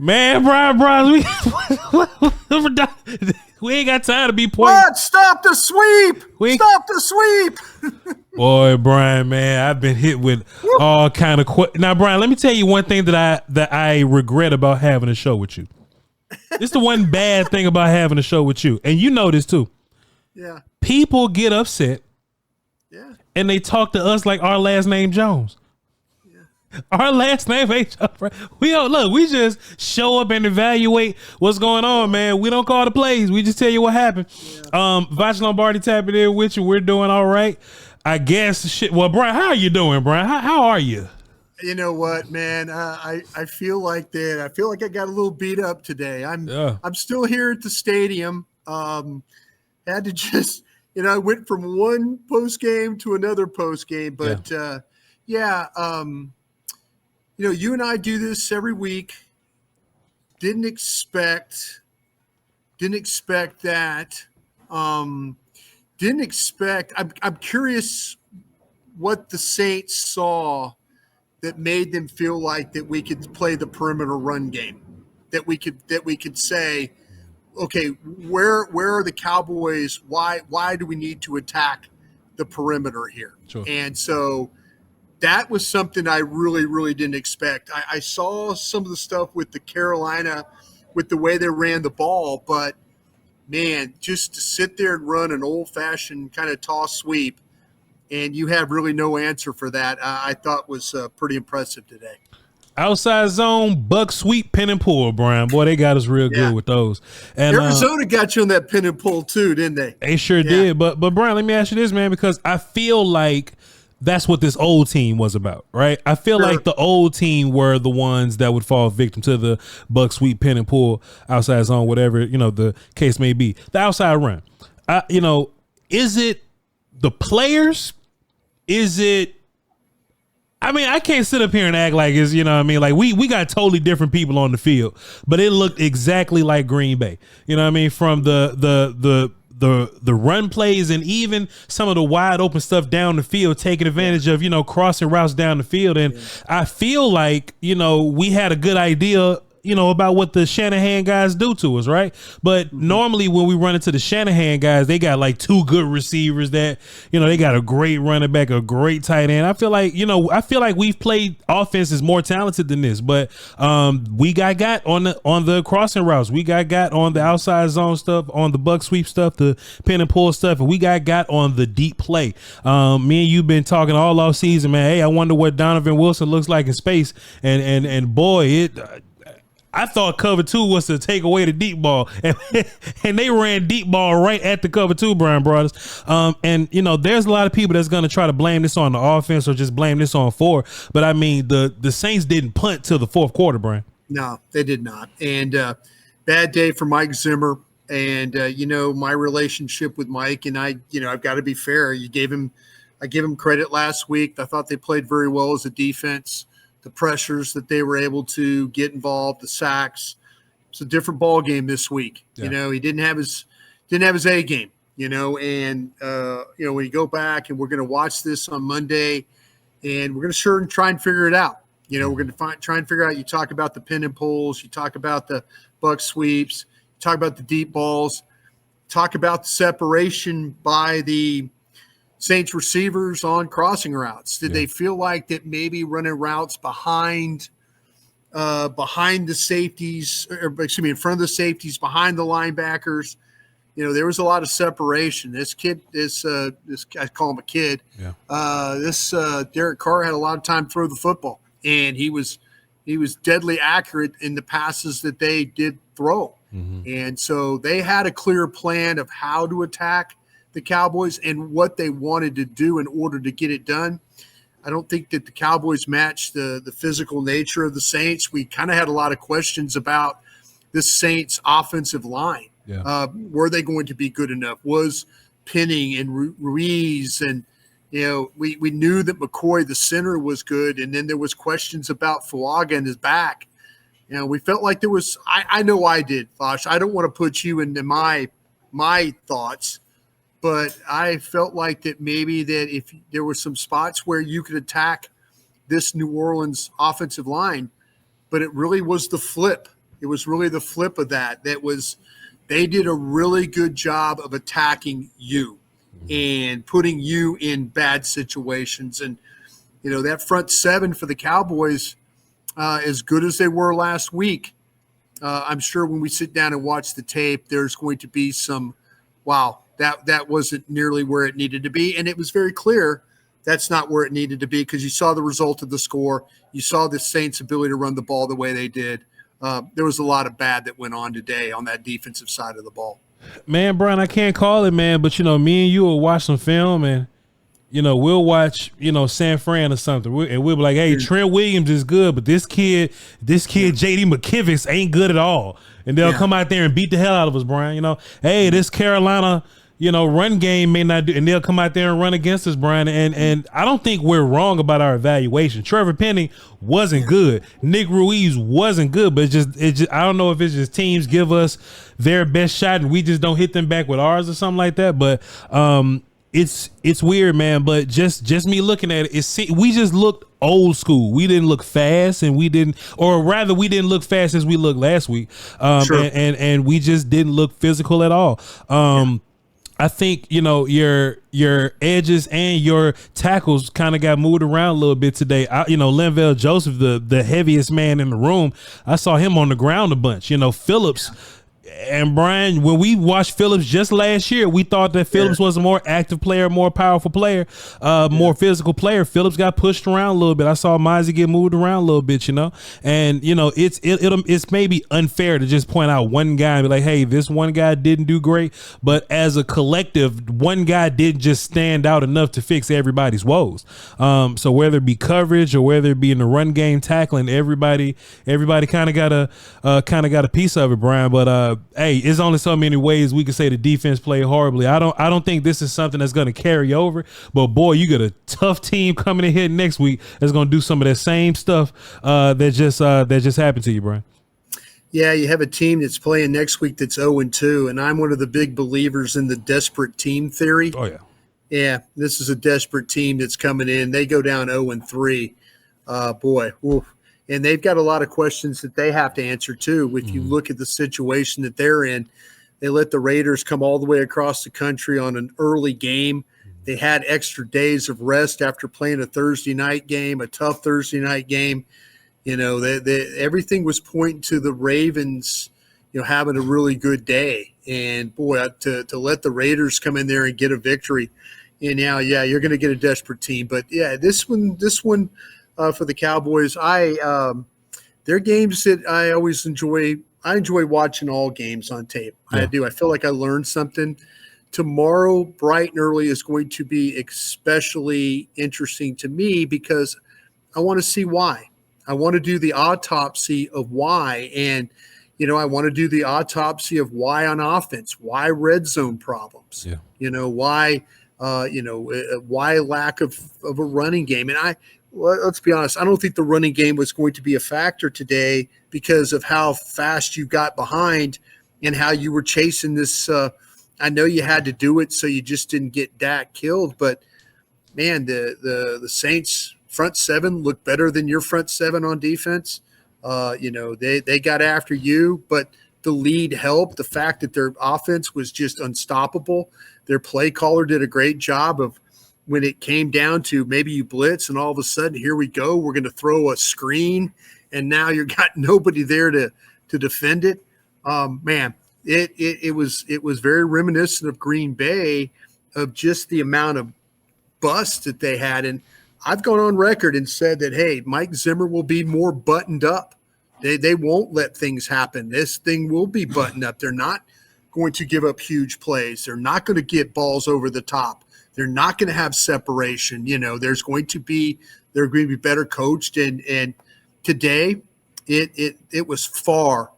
Man, Bryan Broaddus, we ain't got time to be pointing. What? Stop the sweep! Stop the sweep! Boy, Bryan, man, I've been hit with all kind of now, Bryan, let me tell you one thing that I regret about having a show with you. It's the one bad thing about having a show with you, and you know this too. Yeah. People get upset. Yeah. And they talk to us like our last name Jones. Our last name ain't Jones. We don't look. We just show up and evaluate what's going on, man. We don't call the plays. We just tell you what happened. Yeah. Voch Lombardi tapping in with you. We're doing all right, I guess. Shit. Well, Bryan, how are you doing, Bryan? How are you? You know what, man? I feel like that. I feel like I got a little beat up today. I'm still here at the stadium. Had to just, I went from one post game to another post game, but you and I do this every week. Didn't expect that. Didn't expect. I'm curious what the Saints saw that made them feel like that we could play the perimeter run game. That we could say, okay, where are the Cowboys? Why do we need to attack the perimeter here? Sure. And so that was something I really, really didn't expect. I saw some of the stuff with the Carolina, with the way they ran the ball, but man, just to sit there and run an old-fashioned kind of toss sweep, and you have really no answer for that, I thought was pretty impressive today. Outside zone, buck sweep, pin and pull, Bryan. Boy, they got us real good with those. And Arizona got you on that pin and pull too, didn't they? They sure did. But Bryan, let me ask you this, man, because I feel like that's what this old team was about, right? I feel like the old team were the ones that would fall victim to the buck sweep, pin and pull, outside zone, whatever, the case may be. The outside run. Is it the players? Is it, I can't sit up here and act like it's, like we got totally different people on the field, but it looked exactly like Green Bay. From the run plays and even some of the wide open stuff down the field, taking advantage of, crossing routes down the field. And I feel like, we had a good idea, about what the Shanahan guys do to us, right? But normally when we run into the Shanahan guys, they got like two good receivers that, they got a great running back, a great tight end. I feel like, we've played offenses more talented than this, but we got on the crossing routes. We got on the outside zone stuff, on the buck sweep stuff, the pin and pull stuff, and we got on the deep play. Me and you've been talking all off season, man. Hey, I wonder what Donovan Wilson looks like in space. And boy, I thought cover two was to take away the deep ball, and they ran deep ball right at the cover two, Bryan Broaddus. And there's a lot of people that's going to try to blame this on the offense or just blame this on four. But the Saints didn't punt till the fourth quarter, Bryan. No, they did not. And bad day for Mike Zimmer. And my relationship with Mike, and I've got to be fair. I gave him credit last week. I thought they played very well as a defense. The pressures that they were able to get involved, the sacks. It's a different ball game this week. Yeah. He didn't have his A game. And when you go back and we're going to watch this on Monday, and we're going to try and figure it out. We're going to try and figure out. You talk about the pin and pulls. You talk about the buck sweeps. You talk about the deep balls. Talk about the separation by the Saints receivers on crossing routes. Did they feel like that maybe running routes behind the safeties, in front of the safeties, behind the linebackers? There was a lot of separation. This kid, this I call him a kid. Yeah. Derek Carr had a lot of time to throw the football, and he was deadly accurate in the passes that they did throw. Mm-hmm. And so they had a clear plan of how to attack the Cowboys and what they wanted to do in order to get it done. I don't think that the Cowboys matched the physical nature of the Saints. We kind of had a lot of questions about the Saints offensive line. Yeah. Were they going to be good enough? Was Penning and Ruiz and, we knew that McCoy, the center, was good. And then there was questions about Fuaga and his back. We felt like there was, I know I did, Voch. I don't want to put you into my thoughts, but I felt like that maybe that if there were some spots where you could attack this New Orleans offensive line, but it really was the flip It was really the flip of that. They did a really good job of attacking you and putting you in bad situations. And, that front seven for the Cowboys, as good as they were last week, I'm sure when we sit down and watch the tape, there's going to be some, wow, that wasn't nearly where it needed to be. And it was very clear that's not where it needed to be, because you saw the result of the score. You saw the Saints' ability to run the ball the way they did. There was a lot of bad that went on today on that defensive side of the ball. Man, Brian, I can't call it, man, but, me and you will watch some film and, we'll watch, San Fran or something, and we'll be like, hey, Trent Williams is good, but this kid, J.D. McKivitz ain't good at all. And they'll come out there and beat the hell out of us, Brian. Hey, this Carolina, run game may not do, and they'll come out there and run against us, Brian. And I don't think we're wrong about our evaluation. Trevor Penning wasn't good. Nick Ruiz wasn't good, but it just I don't know if it's just teams give us their best shot and we just don't hit them back with ours or something like that. But it's weird, man. But just me looking at it, we just looked old school. We didn't look fast, and we didn't look fast as we looked last week. And we just didn't look physical at all. I think, your edges and your tackles kind of got moved around a little bit today. Linval Joseph, the heaviest man in the room, I saw him on the ground a bunch. Phillips. And Brian, when we watched Phillips just last year, we thought that Phillips was a more active player, more powerful player, more physical player. Phillips got pushed around a little bit. I saw Mizey get moved around a little bit, and it's maybe unfair to just point out one guy and be like, hey, this one guy didn't do great. But as a collective, one guy didn't just stand out enough to fix everybody's woes. So whether it be coverage or whether it be in the run game tackling, everybody kind of got a piece of it, Brian. But hey, it's only so many ways we can say the defense played horribly. I don't think this is something that's going to carry over. But boy, you got a tough team coming in here next week that's going to do some of that same stuff that just happened to you, Brian. Yeah, you have a team that's playing next week that's 0-2, and I'm one of the big believers in the desperate team theory. Oh yeah, yeah. This is a desperate team that's coming in. They go down 0-3. Boy. Oof. And they've got a lot of questions that they have to answer, too. If you look at the situation that they're in, they let the Raiders come all the way across the country on an early game. They had extra days of rest after playing a Thursday night game, a tough Thursday night game. Everything was pointing to the Ravens, having a really good day. And, boy, to let the Raiders come in there and get a victory. And now, you're going to get a desperate team. But, this one. For the Cowboys, they're games that I always enjoy. I enjoy watching all games on tape. Yeah. I do. I feel like I learned something. Tomorrow, bright and early, is going to be especially interesting to me because I want to see why. I want to do the autopsy of why. And, I want to do the autopsy of why on offense, why red zone problems, why lack of a running game. And let's be honest, I don't think the running game was going to be a factor today because of how fast you got behind and how you were chasing this. I know you had to do it so you just didn't get Dak killed, but, man, the Saints front seven looked better than your front seven on defense. They got after you, but the lead helped. The fact that their offense was just unstoppable. Their play caller did a great job of, when it came down to maybe you blitz and all of a sudden, here we go, we're going to throw a screen, and now you've got nobody there to defend it. Man, it was very reminiscent of Green Bay, of just the amount of bust that they had. And I've gone on record and said that, hey, Mike Zimmer will be more buttoned up. They won't let things happen. This thing will be buttoned up. They're not going to give up huge plays. They're not going to get balls over the top. They're not going to have separation. They're going to be better coached. And today it was far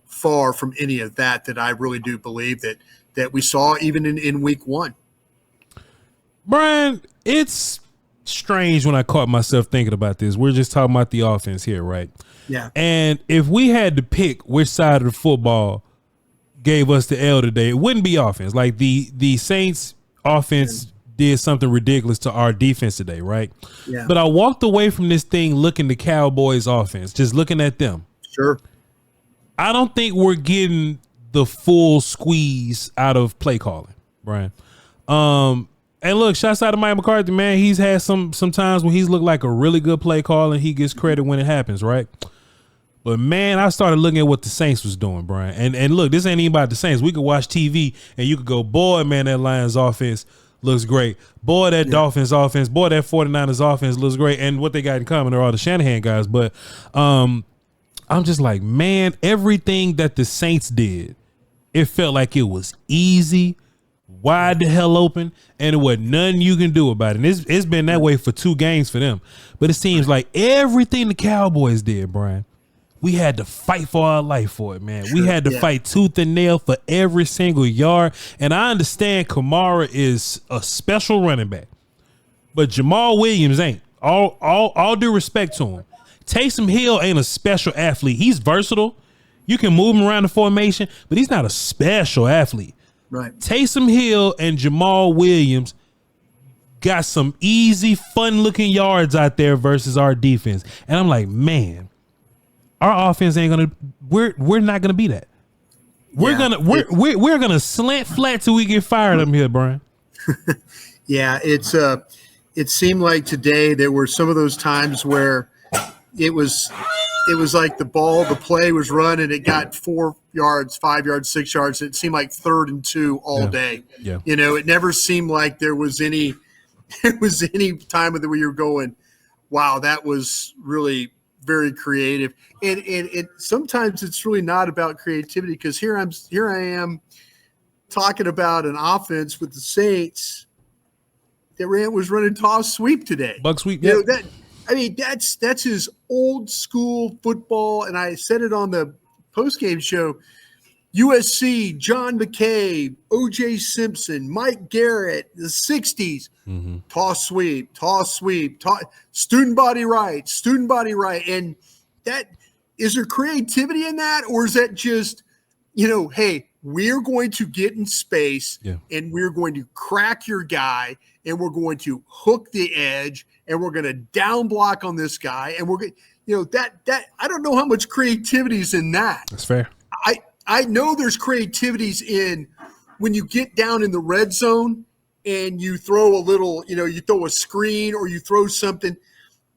from any of that I really do believe that we saw even in week one. Brian, it's strange when I caught myself thinking about this. We're just talking about the offense here, right? Yeah. And if we had to pick which side of the football gave us the L today, it wouldn't be offense. Like the Saints offense did something ridiculous to our defense today, right? Yeah. But I walked away from this thing looking the Cowboys offense, just looking at them. Sure. I don't think we're getting the full squeeze out of play calling, Brian. And look, shouts out to Mike McCarthy, man. He's had some times when he's looked like a really good play call and he gets credit when it happens, right? But man, I started looking at what the Saints was doing, Brian. And look, this ain't even about the Saints. We could watch TV and you could go, boy, man, that Lions offense looks great. Boy, that Dolphins offense, boy, that 49ers offense looks great. And what they got in common are all the Shanahan guys. But I'm just like, man, everything that the Saints did, it felt like it was easy, wide the hell open, and there was nothing you can do about it. And it's been that way for 2 games for them. But it seems like everything the Cowboys did, Brian, we had to fight for our life for it, man. We had to fight tooth and nail for every single yard. And I understand Kamara is a special running back, but Jamal Williams ain't. All due respect to him. Taysom Hill ain't a special athlete. He's versatile. You can move him around the formation, but he's not a special athlete. Right. Taysom Hill and Jamal Williams got some easy, fun-looking yards out there versus our defense. And I'm like, man, our offense ain't gonna. We're not gonna be that. We're gonna slant flat till we get fired up here, Brian. Yeah, it seemed like today there were some of those times where it was like the play was run and it got 4 yards, 5 yards, 6 yards. It seemed like 3rd and 2 all day. Yeah. You know, it never seemed like there was any time where you were going, wow, that was really very creative. And it sometimes it's really not about creativity, because here I am talking about an offense with the Saints that was running toss sweep today. Bug sweep, yeah. You know, that's his old school football, and I said it on the postgame show. USC, John McKay, O.J. Simpson, Mike Garrett, the 60s, toss sweep, student body right. And that – is there creativity in that, or is that just, you know, hey, we're going to get in space and we're going to crack your guy and we're going to hook the edge and we're going to down block on this guy, and we're going, you know, that I don't know how much creativity is in that. That's fair. I know there's creativities in when you get down in the red zone and you throw a little, you know, you throw a screen or you throw something.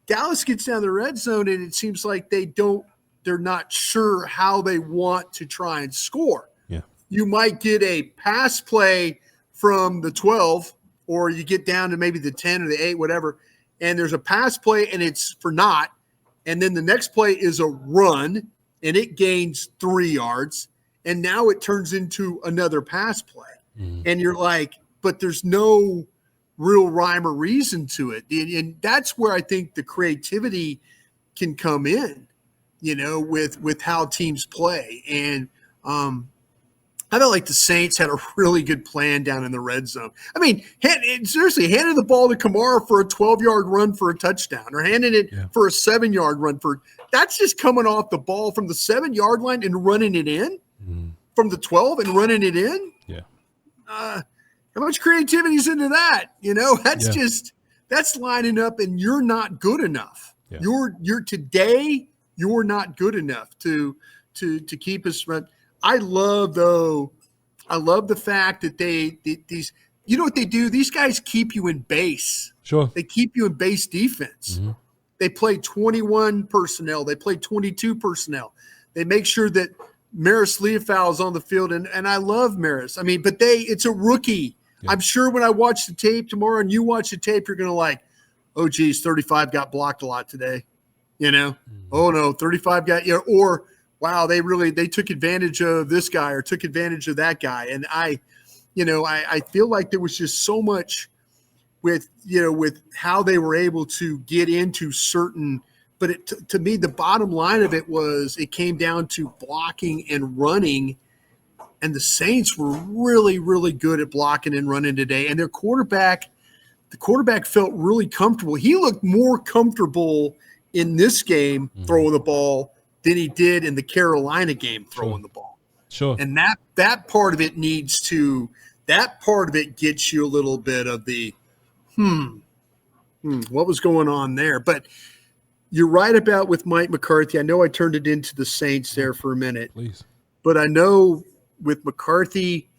Dallas gets down the red zone and it seems like they're not sure how they want to try and score. Yeah. You might get a pass play from the 12, or you get down to maybe the 10 or the 8, whatever, and there's a pass play and it's for naught, and then the next play is a run and it gains 3 yards, and now it turns into another pass play. And you're like, but there's no real rhyme or reason to it. And that's where I think the creativity can come in, you know, with how teams play. And I felt like the Saints had a really good plan down in the red zone. I mean, seriously, handing the ball to Kamara for a 12-yard run for a touchdown, or handing it for a 7-yard run that's just coming off the ball from the 7-yard line and running it in from the 12 and running it in. Yeah. How much creativity is into that? You know, that's lining up, and you're not good enough. Yeah. You're not good enough to keep us run. I love the fact that these, you know what they do? These guys keep you in base. Sure. They keep you in base defense. They play 21 personnel. They play 22 personnel. They make sure that Maris Leofau is on the field, and I love Maris. I mean, but it's a rookie. Yeah. I'm sure when I watch the tape tomorrow and you watch the tape, you're going to like, oh, geez, 35 got blocked a lot today. You know, oh, no, 35 got, you know, or wow, they took advantage of this guy or took advantage of that guy. And I feel like there was just so much with how they were able to get into certain, but to me, the bottom line of it was it came down to blocking and running. And the Saints were really, really good at blocking and running today. And the quarterback felt really comfortable. He looked more comfortable in this game throwing the ball than he did in the Carolina game throwing the ball. Sure. And that part of it gets you a little bit of the, what was going on there? But, you're right about with Mike McCarthy. I know I turned it into the Saints there for a minute. Please. But I know with McCarthy,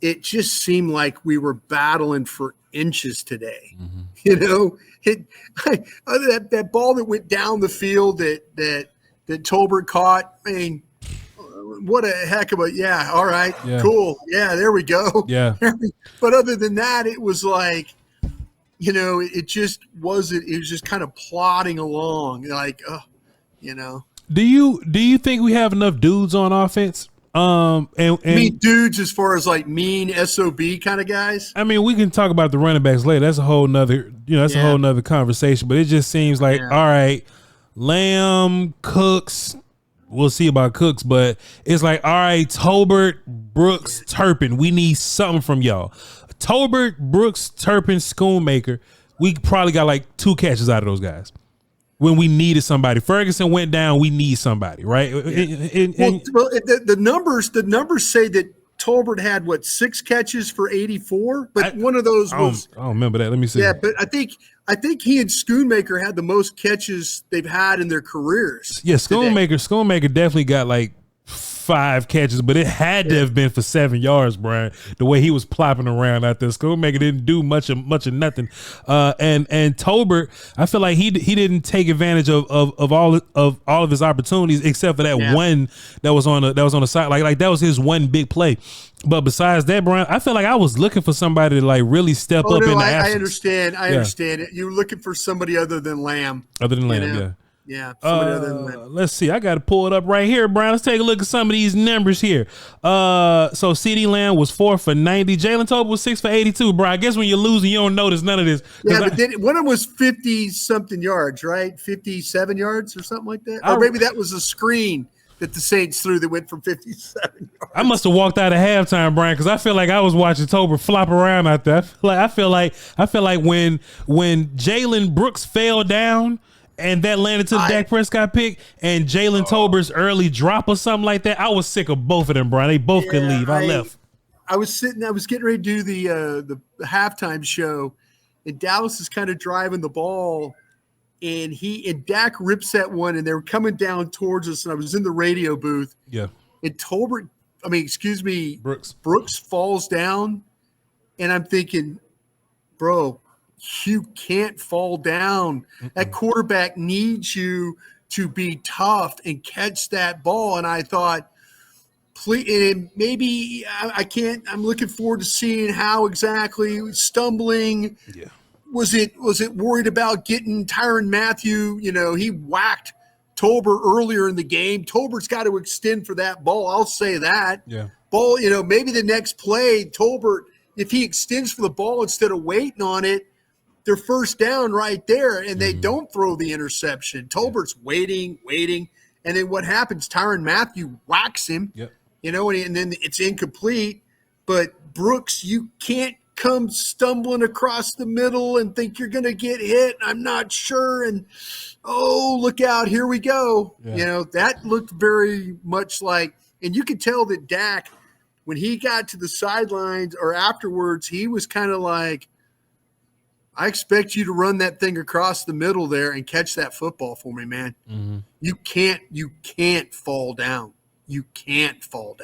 it just seemed like we were battling for inches today. Mm-hmm. You know, that ball that went down the field that Tolbert caught. I mean, what a heck of a all right, cool. Yeah, there we go. Yeah. But other than that, it was like, you know, it just wasn't. It was just kind of plodding along, like, you know. Do you think we have enough dudes on offense? And mean dudes as far as like mean SOB kind of guys. I mean, we can talk about the running backs later. That's a whole nother, a whole nother conversation. But it just seems like, all right, Lamb, Cooks. We'll see about Cooks, but it's like, all right, Tolbert, Brooks, Turpin. We need something from y'all. Tolbert, Brooks, Turpin, Schoonmaker. We probably got like 2 catches out of those guys. When we needed somebody, Ferguson went down. We need somebody, right? Well, the numbers say that Tolbert had 6 catches for 84, but one of those was. I don't remember that. Let me see. Yeah, but I think he and Schoonmaker had the most catches they've had in their careers. Yeah, Schoonmaker definitely got like 5 catches, but it had to have been for 7 yards, Brian. The way he was plopping around out there, Schoonmaker didn't do much of nothing. And Tolbert, I feel like he didn't take advantage of all of his opportunities except for that one that was on the side. Like that was his one big play. But besides that, Brian, I feel like I was looking for somebody to like really step up in the absence. I understand it. You were looking for somebody other than Lamb. Yeah. Let's see. I got to pull it up right here, Brian. Let's take a look at some of these numbers here. So CeeDee Lamb was 4 for 90. Jalen Tolbert was 6 for 82, Brian. I guess when you're losing, you don't notice none of this. Yeah, but one of them was 50-something yards, right? 57 yards or something like that? Or maybe that was a screen that the Saints threw that went from 57 yards. I must have walked out of halftime, Brian, because I feel like I was watching Tolbert flop around out there. I feel like when Jalen Brooks fell down, and that landed to the Dak Prescott pick, and Jalen Tolbert's early drop or something like that. I was sick of both of them, Brian. They both could leave. I left. I was getting ready to do the halftime show, and Dallas is kind of driving the ball, and Dak rips that one, and they were coming down towards us, and I was in the radio booth. Yeah. And Brooks falls down, and I'm thinking, bro, you can't fall down. That quarterback needs you to be tough and catch that ball. And I thought, please, and maybe I can't. I'm looking forward to seeing how exactly stumbling. Yeah. Was it worried about getting Tyrann Mathieu? You know, he whacked Tolbert earlier in the game. Tolbert's got to extend for that ball. I'll say that. Yeah. Ball, maybe the next play, Tolbert, if he extends for the ball instead of waiting on it, they're first down right there, and they don't throw the interception. Tolbert's waiting, and then what happens? Tyrann Mathieu whacks him, and then it's incomplete. But Brooks, you can't come stumbling across the middle and think you're going to get hit. I'm not sure, and look out, here we go. Yeah. That looked very much like, and you could tell that Dak, when he got to the sidelines or afterwards, he was kind of like, I expect you to run that thing across the middle there and catch that football for me, man. Mm-hmm. You can't fall down. You can't fall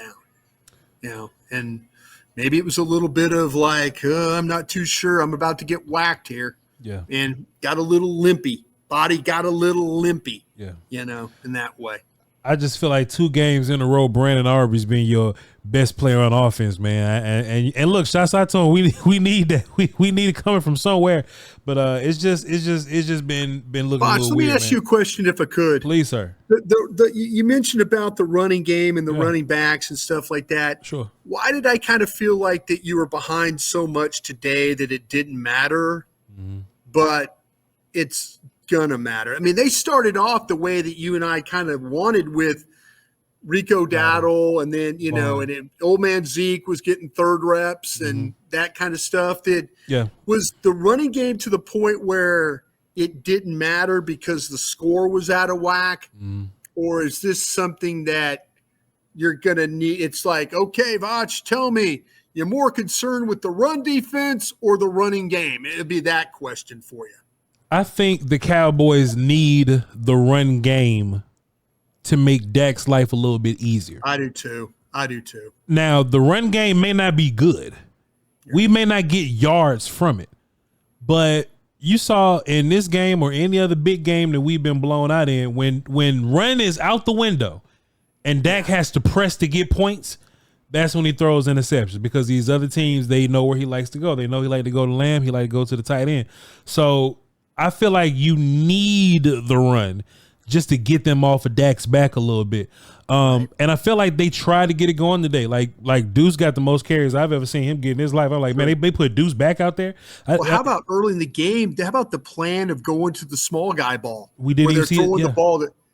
down. And maybe it was a little bit of like, I'm not too sure. I'm about to get whacked here. Yeah. And got a little limpy. Body got a little limpy. Yeah. In that way. I just feel like 2 games in a row, Brandon Aubrey's been your best player on offense, man. And look, shouts out to him. We need that. We need it coming from somewhere. But it's just been looking Voch, a little let me weird, ask you a question if I could. Please, sir. You mentioned about the running game and the running backs and stuff like that. Sure. Why did I kind of feel like that you were behind so much today that it didn't matter? Mm-hmm. But it's gonna matter. I mean, they started off the way that you and I kind of wanted with Rico Dowdle, and then and then old man Zeke was getting third reps and that kind of stuff. That was the running game to the point where it didn't matter because the score was out of whack, or is this something that you're gonna need? It's like, okay, Voch, tell me, you're more concerned with the run defense or the running game? It'd be that question for you. I think the Cowboys need the run game to make Dak's life a little bit easier. I do too. Now, the run game may not be good. We may not get yards from it. But you saw in this game or any other big game that we've been blown out in, when run is out the window and Dak has to press to get points, that's when he throws interceptions, because these other teams, they know where he likes to go. They know he like to go to Lamb. He like to go to the tight end. So I feel like you need the run just to get them off of Dak's back a little bit. And I feel like they tried to get it going today. Like Deuce got the most carries I've ever seen him get in his life. I'm like, man, they put Deuce back out there. Well, how about early in the game? How about the plan of going to the small guy ball? We didn't even see it. Yeah.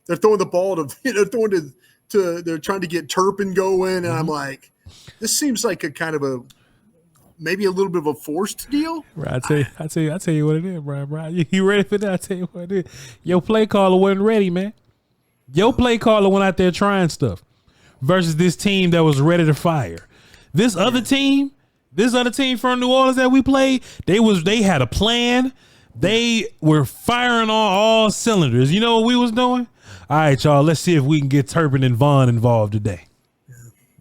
They're throwing the ball to they're trying to get Turpin going, and I'm like, this seems like a kind of maybe a little bit of a forced deal. Right, I tell you what it is, Brian. You ready for that? I tell you what it is. Your play caller wasn't ready, man. Your play caller went out there trying stuff versus this team that was ready to fire. This other team from New Orleans that we played, they had a plan. They were firing on all cylinders. You know what we was doing? All right, y'all, let's see if we can get Turpin and Vaughn involved today.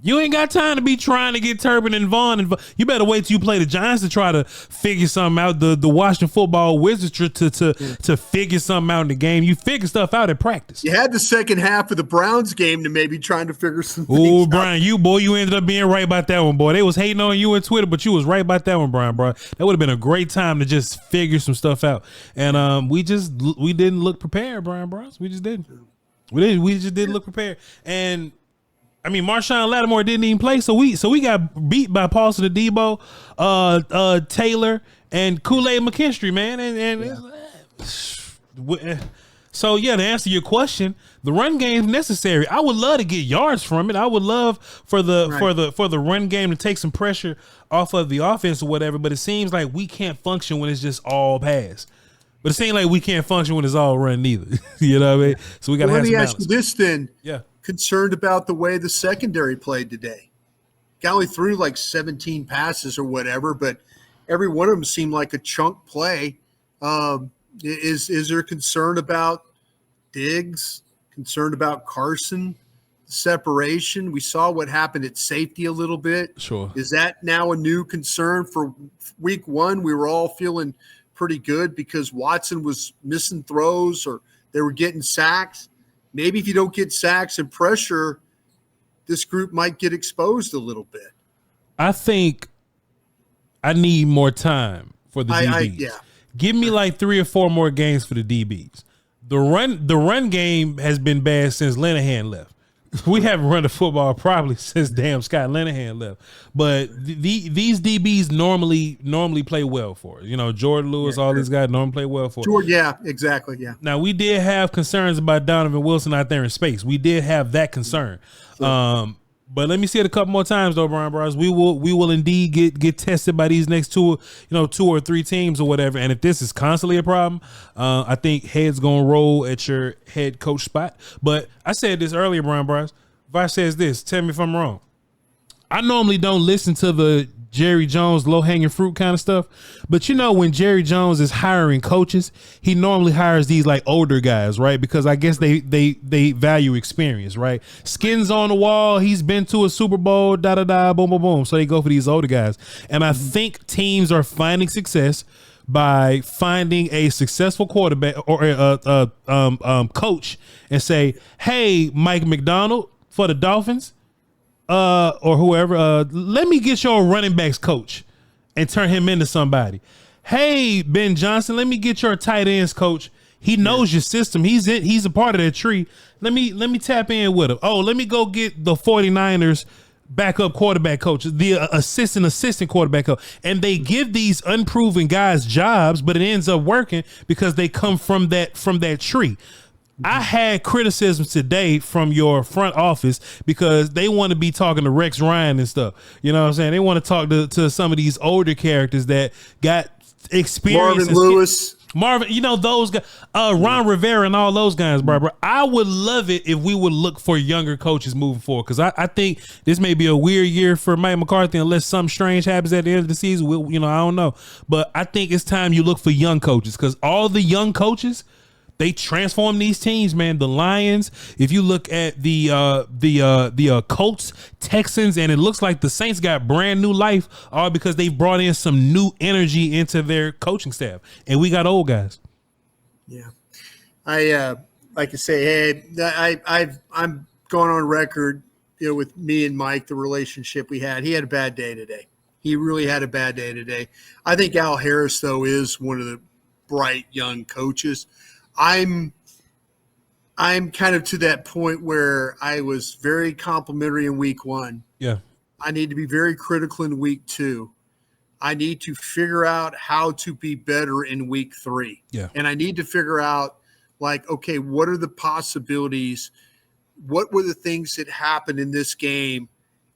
You ain't got time to be trying to get Turpin and Vaughn. You better wait till you play the Giants to try to figure something out. The Washington football Wizards to figure something out in the game. You figure stuff out at practice. You had the second half of the Browns game to maybe trying to figure some things out. Brian, you ended up being right about that one, boy. They was hating on you on Twitter, but you was right about that one, Brian, bro. That would have been a great time to just figure some stuff out. And we didn't look prepared, Brian Bros. We just didn't. We just didn't look prepared. And I mean, Marshawn Lattimore didn't even play, so we got beat by Paulson Adebo, Taylor, and Kool-Aid McKinstry, man. So yeah, to answer your question, the run game is necessary. I would love to get yards from it. I would love for the run game to take some pressure off of the offense or whatever. But it seems like we can't function when it's just all pass. But it seems like we can't function when it's all run neither. You know what I mean? So we got to have some balance. Let me ask you this then. Yeah. Concerned about the way the secondary played today. Got only threw like 17 passes or whatever, but every one of them seemed like a chunk play. Is there concern about Diggs? Concerned about Carson? Separation? We saw what happened at safety a little bit. Sure. Is that now a new concern for week one? We were all feeling pretty good because Watson was missing throws or they were getting sacks. Maybe if you don't get sacks and pressure, this group might get exposed a little bit. I think I need more time for the DBs. Give me like 3 or 4 more games for the DBs. The run game has been bad since Linehan left. We haven't run the football probably since damn Scott Linehan left. But these DBs normally play well for us. You know, Jordan Lewis, all these guys normally play well for us. Jordan, yeah, exactly, yeah. Now, we did have concerns about Donovan Wilson out there in space. We did have that concern. Sure. But let me see it a couple more times, though, Brian Broaddus. We will indeed get tested by these next 2 or 3 teams or whatever. And if this is constantly a problem, I think head's gonna roll at your head coach spot. But I said this earlier, Brian Broaddus. Voch says this. Tell me if I'm wrong. I normally don't listen to the Jerry Jones low-hanging fruit kind of stuff, but you know, when Jerry Jones is hiring coaches, he normally hires these like older guys, right? Because I guess they value experience, right? Skins on the wall, he's been to a Super Bowl, boom, boom, boom. So they go for these older guys. And I think teams are finding success by finding a successful quarterback or a coach and say, hey, Mike McDonald for the Dolphins, or whoever, let me get your running backs coach and turn him into somebody. Hey, Ben Johnson, let me get your tight ends coach. He knows your system. He's a part of that tree. Let me tap in with him. Oh, let me go get the 49ers backup quarterback coach, the assistant quarterback coach. And they give these unproven guys jobs, but it ends up working because they come from that tree. I had criticisms today from your front office because they want to be talking to Rex Ryan and stuff. You know what I'm saying? They want to talk to some of these older characters that got experience. Marvin Lewis. Marvin, those guys, Ron Rivera and all those guys, bro. I would love it if we would look for younger coaches moving forward, because I think this may be a weird year for Mike McCarthy unless something strange happens at the end of the season. I don't know, but I think it's time you look for young coaches, because all the young coaches, they transform these teams, man. The Lions, if you look at the Colts, Texans, and it looks like the Saints got brand new life, all because they brought in some new energy into their coaching staff, and we got old guys. Yeah, I like to say, hey, I'm going on record, with me and Mike, the relationship we had. He had a bad day today. He really had a bad day today. I think Al Harris, though, is one of the bright young coaches. I'm kind of to that point where I was very complimentary in week 1. Yeah. I need to be very critical in week 2. I need to figure out how to be better in week 3. Yeah. And I need to figure out, like, okay, what are the possibilities? What were the things that happened in this game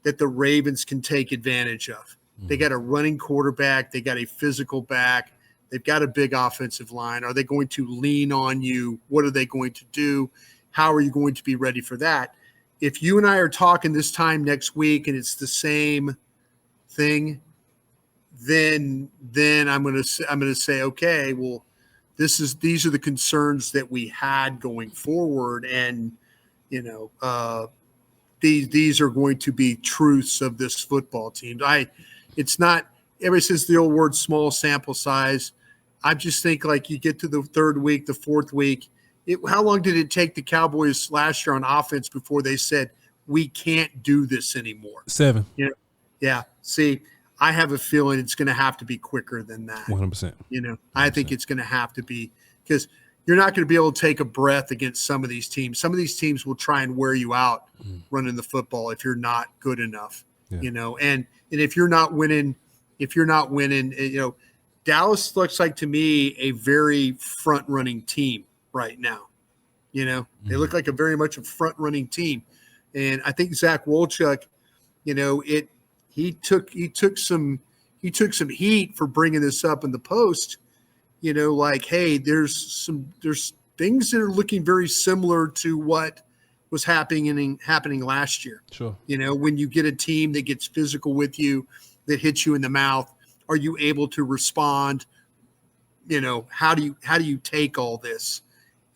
that the Ravens can take advantage of? Mm-hmm. They got a running quarterback. They got a physical back. They've got a big offensive line. Are they going to lean on you? What are they going to do? How are you going to be ready for that? If you and I are talking this time next week and it's the same thing, then I'm going to say, okay, well, these are the concerns that we had going forward, and these are going to be truths of this football team. It's not ever since the old word small sample size. I just think, like, you get to the 3rd week, the 4th week. How long did it take the Cowboys last year on offense before they said, we can't do this anymore? 7. Yeah. See, I have a feeling it's going to have to be quicker than that. 100%. 100%. I think it's going to have to be, because you're not going to be able to take a breath against some of these teams. Some of these teams will try and wear you out running the football if you're not good enough, and if you're not winning, Dallas looks like, to me, a very front-running team right now. They look like very much a front-running team, and I think Zach Wolchuk, he took some heat for bringing this up in the post. Like, hey, there's things that are looking very similar to what was happening last year. Sure. When you get a team that gets physical with you, that hits you in the mouth. Are you able to respond? How do you take all this?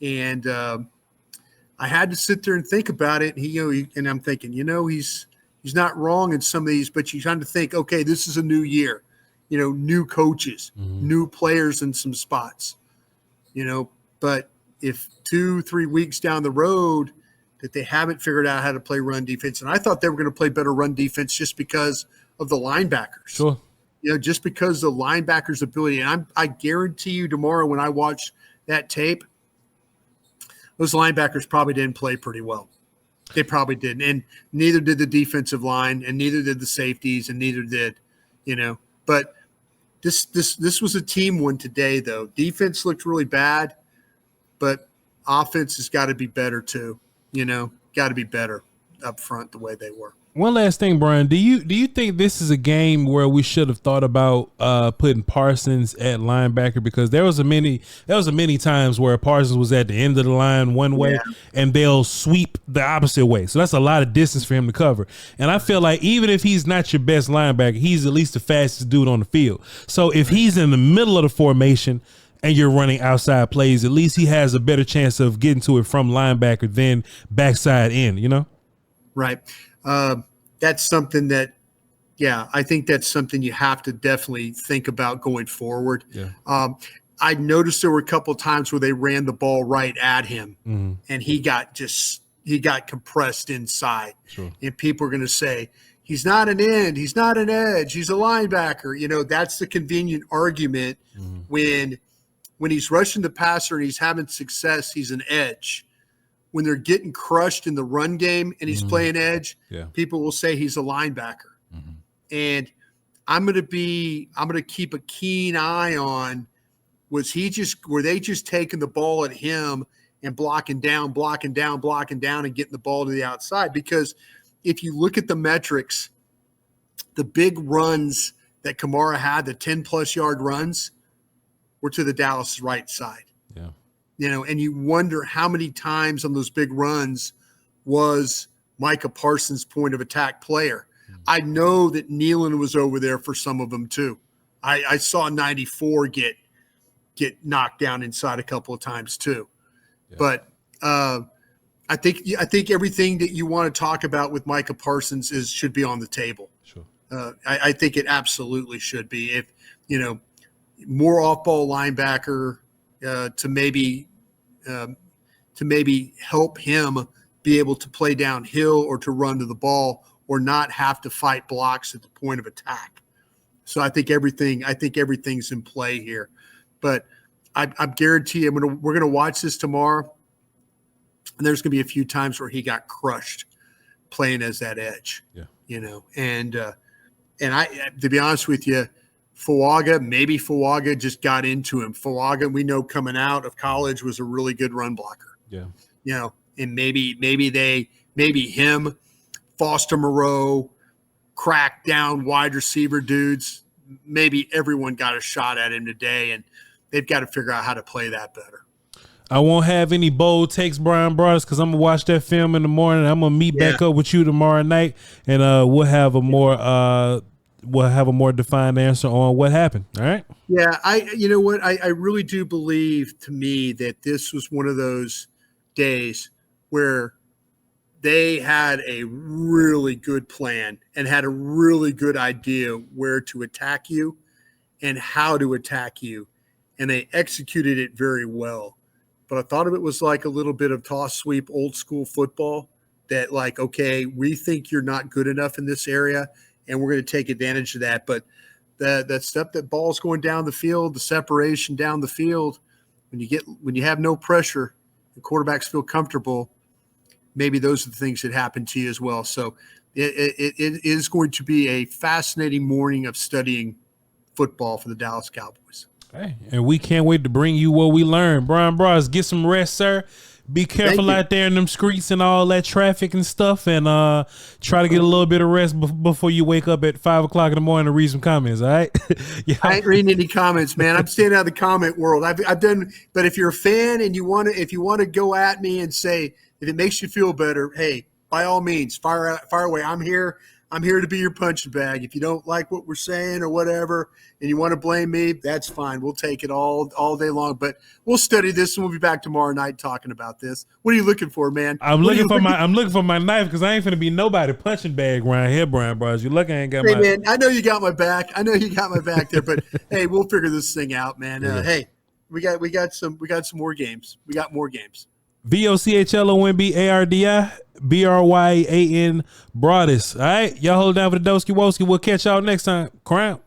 And I had to sit there and think about it. And I'm thinking, he's not wrong in some of these, but you're trying to think, okay, this is a new year, new coaches, new players in some spots, but if 2-3 weeks down the road that they haven't figured out how to play run defense, and I thought they were going to play better run defense just because of the linebackers. Sure. Just because the linebackers' ability. And I guarantee you tomorrow when I watch that tape, those linebackers probably didn't play pretty well. They probably didn't. And neither did the defensive line, and neither did the safeties, and neither did, But this was a team win today, though. Defense looked really bad, but offense has got to be better too. Got to be better up front the way they were. One last thing, Brian. Do you think this is a game where we should have thought about putting Parsons at linebacker? Because there was a many times where Parsons was at the end of the line one way, and they'll sweep the opposite way. So that's a lot of distance for him to cover. And I feel like even if he's not your best linebacker, he's at least the fastest dude on the field. So if he's in the middle of the formation and you're running outside plays, at least he has a better chance of getting to it from linebacker than backside in. Right. That's something that, I think that's something you have to definitely think about going forward. Yeah. I noticed there were a couple of times where they ran the ball right at him, and he got compressed inside. Sure. And people are going to say, he's not an end, he's not an edge, he's a linebacker. That's the convenient argument when he's rushing the passer and he's having success, he's an edge. When they're getting crushed in the run game and he's playing edge, people will say he's a linebacker. And I'm going to keep a keen eye on, were they just taking the ball at him and blocking down and getting the ball to the outside? Because if you look at the metrics, the big runs that Kamara had, the 10-plus yard runs, were to the Dallas right side. Yeah. You know, and you wonder how many times on those big runs was Micah Parsons' point of attack player. I know that Nealon was over there for some of them too. I saw 94 get knocked down inside a couple of times too. Yeah. But I think everything that you want to talk about with Micah Parsons should be on the table. Sure. I think it absolutely should be. If you know, more off-ball linebacker to maybe help him be able to play downhill or to run to the ball or not have to fight blocks at the point of attack. So I think everything's in play here. But I guarantee you, we're gonna watch this tomorrow, and there's gonna be a few times where he got crushed playing as that edge. Yeah. You know, and I, to be honest with you, Fuaga just got into him. Fuaga, we know coming out of college, was a really good run blocker. Yeah. You know, and maybe him, Foster Moreau, crack down wide receiver dudes. Maybe everyone got a shot at him today, and they've got to figure out how to play that better. I won't have any bold takes, Bryan Broaddus, because I'm gonna watch that film in the morning. I'm gonna meet back up with you tomorrow night, and we'll have a more defined answer on what happened. All right. Yeah, you know what? I really do believe, to me, that this was one of those days where they had a really good plan and had a really good idea where to attack you and how to attack you, and they executed it very well. But I thought of it was like a little bit of toss sweep, old school football, that like, okay, we think you're not good enough in this area, and we're going to take advantage of that. But that stuff, that ball's going down the field, the separation down the field, when you have no pressure, the quarterbacks feel comfortable, maybe those are the things that happen to you as well. So it is going to be a fascinating morning of studying football for the Dallas Cowboys. Hey, and we can't wait to bring you what we learned. Bryan Broaddus, get some rest, sir. Be careful out there in them streets and all that traffic and stuff, and try to get a little bit of rest before you wake up at 5 o'clock in the morning to read some comments. All right. Yeah. I ain't reading any comments, man. I'm staying out of the comment world. I've done, but if you're a fan and if you want to go at me and say, if it makes you feel better, hey, by all means, fire away. I'm here to be your punching bag. If you don't like what we're saying or whatever, and you want to blame me, that's fine. We'll take it all day long. But we'll study this, and we'll be back tomorrow night talking about this. What are you looking for, man? I'm looking for my knife, because I ain't finna be nobody punching bag around here, Bryan Broaddus. You lucky I ain't got my. Hey, man, I know you got my back. There, but hey, we'll figure this thing out, man. Hey, we got some more games. We got more games. VOCHLONBARDI BRYAN Broaddus. All right, y'all hold down for the Doski Woski. We'll catch y'all next time. Crown.